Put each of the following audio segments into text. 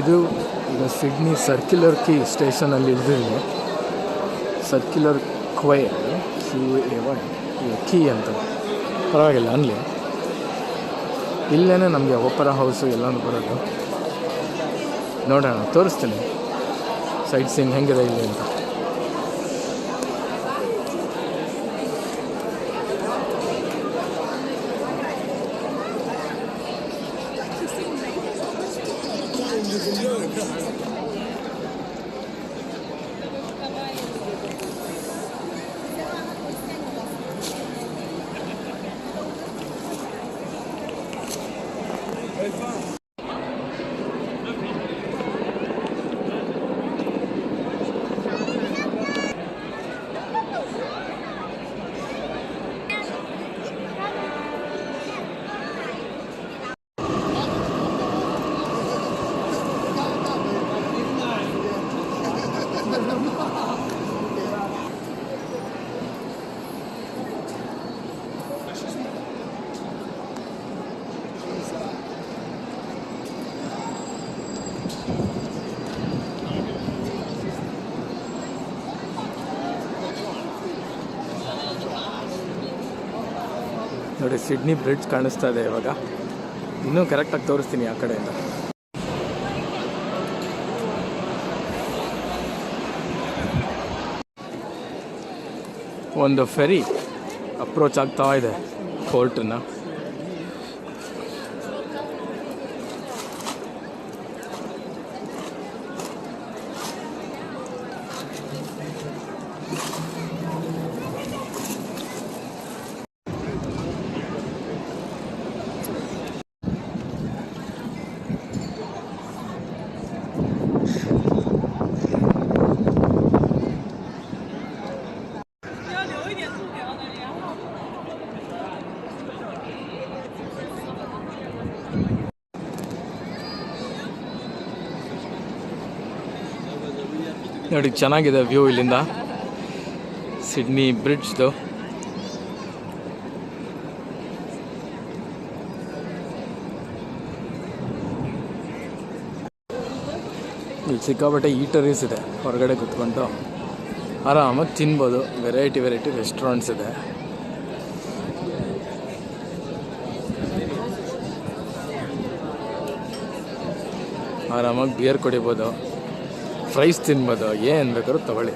ಇದು ಈಗ Sydney circular key ಸ್ಟೇಷನಲ್ಲಿ ಇಳಿದಿದೆ. ಸರ್ಕ್ಯುಲರ್ ಕ್ವೇ QAY ಕೀ ಅಂತ ಪರವಾಗಿಲ್ಲ ಅನ್ನಲಿ. ಇಲ್ಲೇ ನಮಗೆ ಒಪರಾ ಹೌಸು ಎಲ್ಲನೂ ಬರೋದು. ನೋಡೋಣ, ತೋರಿಸ್ತೀನಿ ಸೈಟ್ ಸೀನ್ ಹೆಂಗಿದೆ ಇಲ್ಲಿ ಅಂತ. ನೋಡಿ, ಸಿಡ್ನಿ ಬ್ರಿಡ್ಜ್ ಕಾಣಿಸ್ತಾ ಇದೆ ಇವಾಗ. ಇನ್ನೂ ಕರೆಕ್ಟಾಗಿ ತೋರಿಸ್ತೀನಿ ಆ ಕಡೆಯಿಂದ. ಒಂದು ಫೆರಿ ಅಪ್ರೋಚ್ ಆಗ್ತಾ ಇದೆ ಪೋರ್ಟನ್ನ. ನೋಡಿ, ಚೆನ್ನಾಗಿದೆ ವ್ಯೂ ಇಲ್ಲಿಂದ ಸಿಡ್ನಿ ಬ್ರಿಡ್ಜ್ದು. ಇಲ್ಲಿ ಸಿಕ್ಕಾಪಟ್ಟೆ ಈಟರೀಸ್ ಇದೆ. ಹೊರಗಡೆ ಕೂತ್ಕೊಂಡು ಆರಾಮಾಗಿ ತಿನ್ಬೋದು. ವೆರೈಟಿ ರೆಸ್ಟೋರೆಂಟ್ಸ್ ಇದೆ. ಆರಾಮಾಗಿ ಬಿಯರ್ ಕುಡಿಬೋದು, ಫ್ರೈಸ್ ತಿನ್ಬೋದು, ಏನು ಬೇಕಾದ್ರೂ ತಗೊಳ್ಳಿ.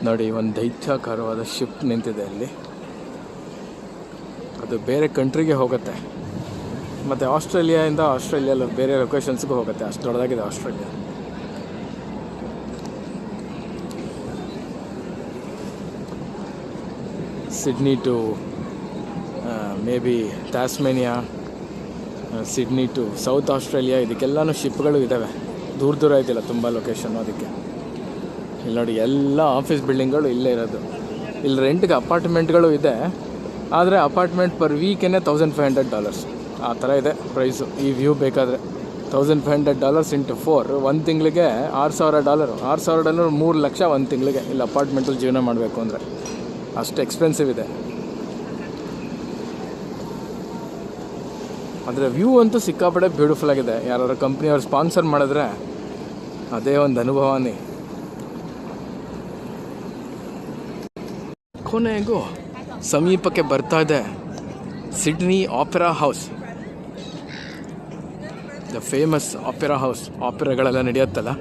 ನೋಡಿ, ಒಂದು ದೈತ್ಯಾಕಾರವಾದ ಶಿಪ್ ನಿಂತಿದೆ ಅಲ್ಲಿ. ಅದು ಬೇರೆ ಕಂಟ್ರಿಗೆ ಹೋಗುತ್ತೆ. ಮತ್ತು ಆಸ್ಟ್ರೇಲಿಯಲ್ಲಿ ಬೇರೆ ಲೊಕೇಶನ್ಸ್ಗೂ ಹೋಗುತ್ತೆ. ಅಷ್ಟು ದೊಡ್ಡದಾಗಿದೆ Australia. Sydney to maybe Tasmania, Sydney to south Australia, ಇದಕ್ಕೆಲ್ಲನೂ ಶಿಪ್ಗಳು ಇದ್ದಾವೆ. ದೂರ ಐತಿಲ್ಲ ತುಂಬ ಲೊಕೇಶನ್ನು. ಅದಕ್ಕೆ ಇಲ್ಲಿ ನೋಡಿ, ಎಲ್ಲ ಆಫೀಸ್ ಬಿಲ್ಡಿಂಗ್ಗಳು ಇಲ್ಲೇ ಇರೋದು. ಇಲ್ಲಿ ರೆಂಟ್ಗೆ ಅಪಾರ್ಟ್ಮೆಂಟ್ಗಳು ಇದೆ. ಆದರೆ ಅಪಾರ್ಟ್ಮೆಂಟ್ ಪರ್ ವೀಕೇನೆ $1,500 ಆ ಥರ ಇದೆ ಪ್ರೈಸು. ಈ ವ್ಯೂ ಬೇಕಾದರೆ $1,500 ಇಂಟು 4 ಒಂದು ತಿಂಗಳಿಗೆ $6,000. $6,000 3 ಲಕ್ಷ ಒಂದು ತಿಂಗಳಿಗೆ ಇಲ್ಲಿ ಅಪಾರ್ಟ್ಮೆಂಟಲ್ಲಿ ಜೀವನ ಮಾಡಬೇಕು ಅಂದರೆ. ಅಷ್ಟು ಎಕ್ಸ್ಪೆನ್ಸಿವ್ ಇದೆ. ಆದರೆ ವ್ಯೂ ಅಂತೂ ಸಿಕ್ಕಾಪಟ್ಟೆ ಬ್ಯೂಟಿಫುಲ್ ಆಗಿದೆ. ಯಾರು ಕಂಪ್ನಿಯವ್ರು ಸ್ಪಾನ್ಸರ್ ಮಾಡಿದ್ರೆ ಅದೇ ಒಂದು ಅನುಭವನೇ. ಕೊನೆಗೂ ಸಮೀಪಕ್ಕೆ ಬರ್ತಾ ಇದೆ Sydney opera house, the famous opera house. ಆಪೆರಾಗಳೆಲ್ಲ ನಡೆಯುತ್ತಲ್ಲ,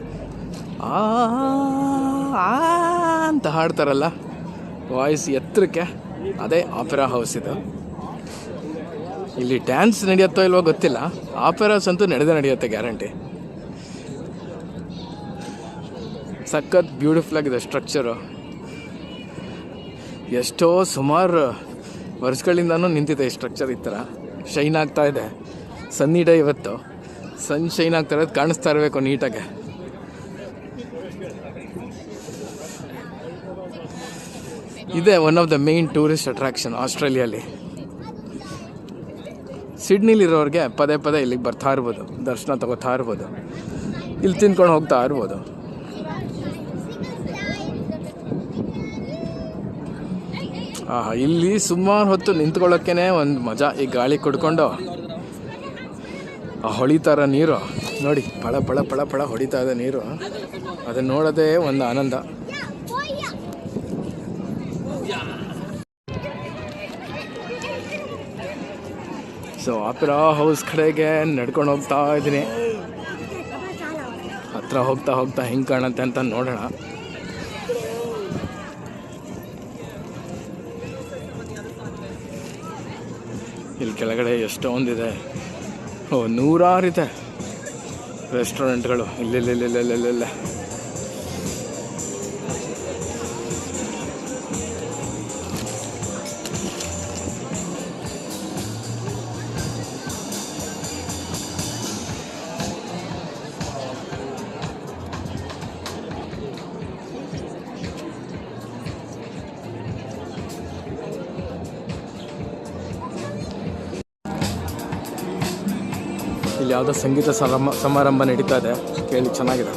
ಅಂತ ಹಾಡ್ತಾರಲ್ಲ ವಾಯ್ಸ್ ಎತ್ತರಕ್ಕೆ, ಅದೇ ಆಪೆರಾ ಹೌಸ್ ಇದು. ಇಲ್ಲಿ ಡ್ಯಾನ್ಸ್ ನಡೆಯುತ್ತೋ ಇಲ್ವೋ ಗೊತ್ತಿಲ್ಲ. ಆಪೆರಾಸ್ ಅಂತೂ ನಡೆಯುತ್ತೆ ಗ್ಯಾರಂಟಿ. ಸಖತ್ ಬ್ಯೂಟಿಫುಲ್ ಆಗಿದೆ ಸ್ಟ್ರಕ್ಚರು. ಎಷ್ಟೋ ಸುಮಾರು ವರ್ಷಗಳಿಂದನೂ ನಿಂತಿದೆ ಈ ಸ್ಟ್ರಕ್ಚರ್. ಈ ಥರ ಶೈನ್ ಆಗ್ತಾ ಇದೆ. ಸನ್ನಿ ಡೇ ಇವತ್ತು, ಸನ್ ಶೈನ್ ಆಗ್ತಾ ಇರೋದು ಕಾಣಿಸ್ತಾ ಇರಬೇಕು ನೀಟಾಗೆ. ಇದೇ one of the main tourist attraction ಆಸ್ಟ್ರೇಲಿಯಲ್ಲಿ. ಸಿಡ್ನಿಲಿರೋರಿಗೆ ಪದೇ ಪದೇ ಇಲ್ಲಿಗೆ ಬರ್ತಾ ಇರ್ಬೋದು, ದರ್ಶನ ತಗೋತಾ ಇರ್ಬೋದು, ಇಲ್ಲಿ ತಿನ್ಕೊಂಡು ಹೋಗ್ತಾ ಇರ್ಬೋದು. ಇಲ್ಲಿ ಸುಮಾರು ಹೊತ್ತು ನಿಂತ್ಕೊಳ್ಳೋಕ್ಕೇ ಒಂದು ಮಜಾ. ಈ ಗಾಳಿ ಕುಡ್ಕೊಂಡು ಆ ಹೊಳಿತಾರ ನೀರು ನೋಡಿ, ಪಳ ಪಳ ಪಳ ಪಳ ಹೊಡಿತಾ ಇದೆ ನೀರು. ಅದನ್ನು ನೋಡೋದೇ ಒಂದು ಆನಂದ. ಸೊ ಆಪರಾ ಹೌಸ್ ಕಡೆಗೆ ನಡ್ಕೊಂಡು ಹೋಗ್ತಾ ಇದ್ದೀನಿ. ಹತ್ರ ಹೋಗ್ತಾ ಹೋಗ್ತಾ ಹೆಂಗೆ ಕಾಣುತ್ತೆ ಅಂತ ನೋಡೋಣ. ಇಲ್ಲಿ ಕೆಳಗಡೆ ಎಷ್ಟೊಂದಿದೆ, ನೂರಾರಿದೆ ರೆಸ್ಟೋರೆಂಟ್ಗಳು ಇಲ್ಲೆಲ್ಲೆಲ್ಲೆಲ್ಲೆಲ್ಲೆಲ್ಲ. ಇಲ್ಲಿ ಯಾವುದೋ ಸಂಗೀತ ಸಮಾರಂಭ ನಡೀತಾ ಇದೆ, ಕೇಳಿ ಚೆನ್ನಾಗಿದೆ.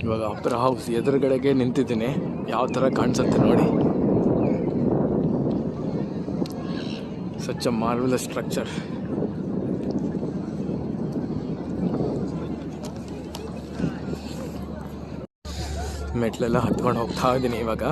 ಇವಾಗ ಆಪರಾ ಹೌಸ್ ಎದುರುಗಡೆಗೆ ನಿಂತಿದ್ದೀನಿ. ಯಾವ ಥರ ಕಾಣಿಸುತ್ತೆ ನೋಡಿ. Such a marvellous structure. ಮೆಟ್ಲೆಲ್ಲ ಹತ್ಕೊಂಡು ಹೋಗ್ತಾ ಇದ್ದೀನಿ ಇವಾಗ.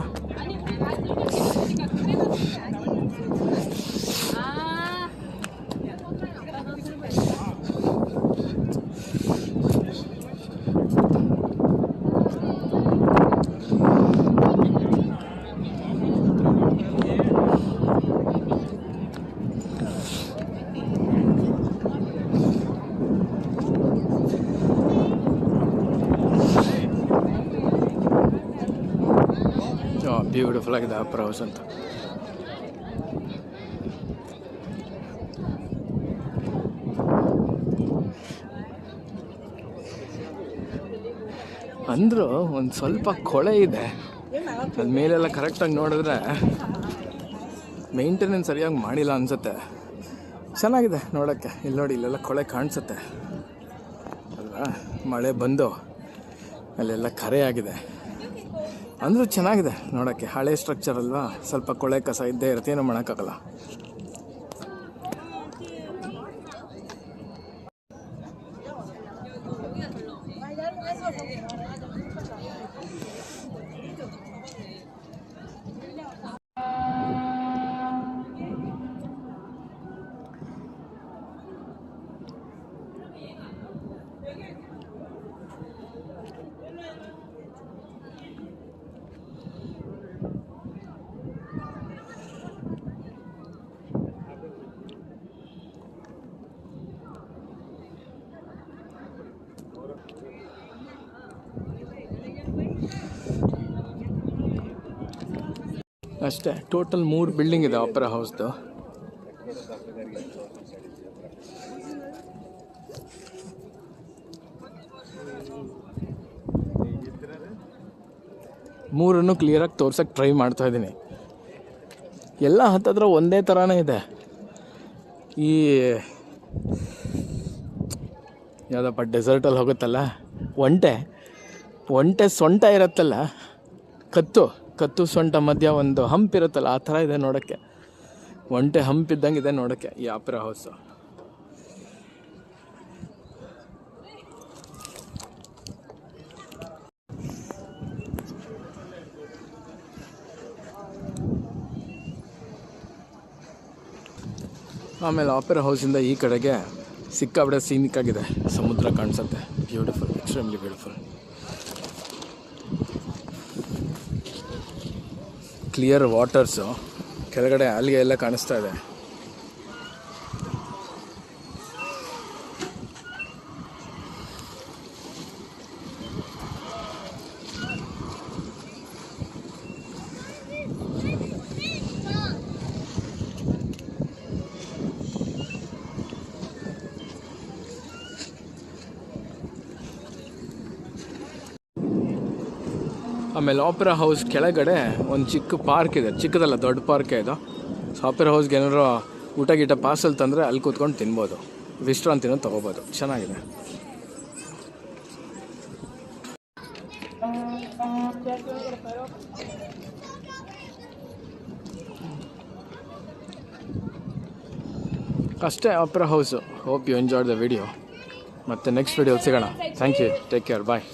ಬ್ಯೂಟಿಫುಲ್ ಆಗಿದೆ ಆಪರಾ ಹೌಸ್ ಅಂತ. ಅಂದರೂ ಒಂದು ಸ್ವಲ್ಪ ಕೊಳೆ ಇದೆ. ಅದ ಮೇಲೆಲ್ಲ ಕರೆಕ್ಟಾಗಿ ನೋಡಿದ್ರೆ ಮೇಂಟೆನೆನ್ಸ್ ಸರಿಯಾಗಿ ಮಾಡಿಲ್ಲ ಅನಿಸುತ್ತೆ. ಚೆನ್ನಾಗಿದೆ ನೋಡೋಕ್ಕೆ. ಇಲ್ಲಿ ನೋಡಿ, ಇಲ್ಲೆಲ್ಲ ಕೊಳೆ ಕಾಣಿಸುತ್ತೆ ಅಲ್ವಾ. ಮಳೆ ಬಂದು ಅಲ್ಲೆಲ್ಲ ಕರೆ ಆಗಿದೆ. ಅಂದರೂ ಚೆನ್ನಾಗಿದೆ ನೋಡೋಕ್ಕೆ. ಹಳೆ ಸ್ಟ್ರಕ್ಚರ್ ಅಲ್ವಾ, ಸ್ವಲ್ಪ ಕೊಳೆ ಕಸ ಇದ್ದೇ ಇರುತ್ತೆ, ಏನೂ ಮಾಡೋಕ್ಕಾಗಲ್ಲ. ಅಷ್ಟೇ. ಟೋಟಲ್ 3 ಬಿಲ್ಡಿಂಗ್ ಇದೆ ಆಪರಾ ಹೌಸ್ದು. ಮೂರನ್ನು ಕ್ಲಿಯರಾಗಿ ತೋರ್ಸೋಕ್ಕೆ ಟ್ರೈ ಮಾಡ್ತಾಯಿದ್ದೀನಿ. ಎಲ್ಲ ಹತ್ತತ್ರ ಒಂದೇ ಥರನೇ ಇದೆ. ಈ ಯಾವುದಪ್ಪ ಡೆಸರ್ಟಲ್ಲಿ ಹೋಗುತ್ತಲ್ಲ ಒಂಟೆ ಸೊಂಟ ಇರುತ್ತಲ್ಲ, ಕತ್ತು ಸೊಂಟ ಮಧ್ಯ ಒಂದು ಹಂಪ್ ಇರುತ್ತಲ್ಲ, ಆ ಥರ ಇದೆ ನೋಡೋಕ್ಕೆ. ಒಂಟೆ ಹಂಪ್ ಇದ್ದಂಗೆ ಇದೆ ನೋಡೋಕ್ಕೆ ಈ ಆಪೆರಾ ಹೌಸು. ಆಮೇಲೆ ಆಪೆರಾ ಹೌಸಿಂದ ಈ ಕಡೆಗೆ ಸಿಕ್ಕಾಬಿಡೆ ಸೀನಿಕ್ ಆಗಿದೆ, ಸಮುದ್ರ ಕಾಣಿಸುತ್ತೆ. Beautiful, extremely beautiful. Clear waters, ಕೆಳಗಡೆ ಆಲ್ಗೆ ಎಲ್ಲ ಕಾಣಿಸ್ತಾ ಇದೆ. ಆಮೇಲೆ ಆಪೆರಾ ಹೌಸ್ ಕೆಳಗಡೆ ಒಂದು ಚಿಕ್ಕ ಪಾರ್ಕ್ ಇದೆ, ಚಿಕ್ಕದಲ್ಲ ದೊಡ್ಡ ಪಾರ್ಕೇ ಇದು. ಸೊ ಆಪೆರಾ ಹೌಸ್ಗೆ ಏನಾರು ಊಟ ಗೀಟ ಪಾರ್ಸಲ್ ತಂದರೆ ಅಲ್ಲಿ ಕೂತ್ಕೊಂಡು ತಿನ್ಬೋದು, ವಿಶ್ರಾಂತಿನೂ ತೊಗೋಬೋದು. ಚೆನ್ನಾಗಿದೆ. ಅಷ್ಟೇ opera house. Hope you enjoyed the video. ಮತ್ತು ನೆಕ್ಸ್ಟ್ ವಿಡಿಯೋ ಸಿಗೋಣ. Thank you, take care, bye.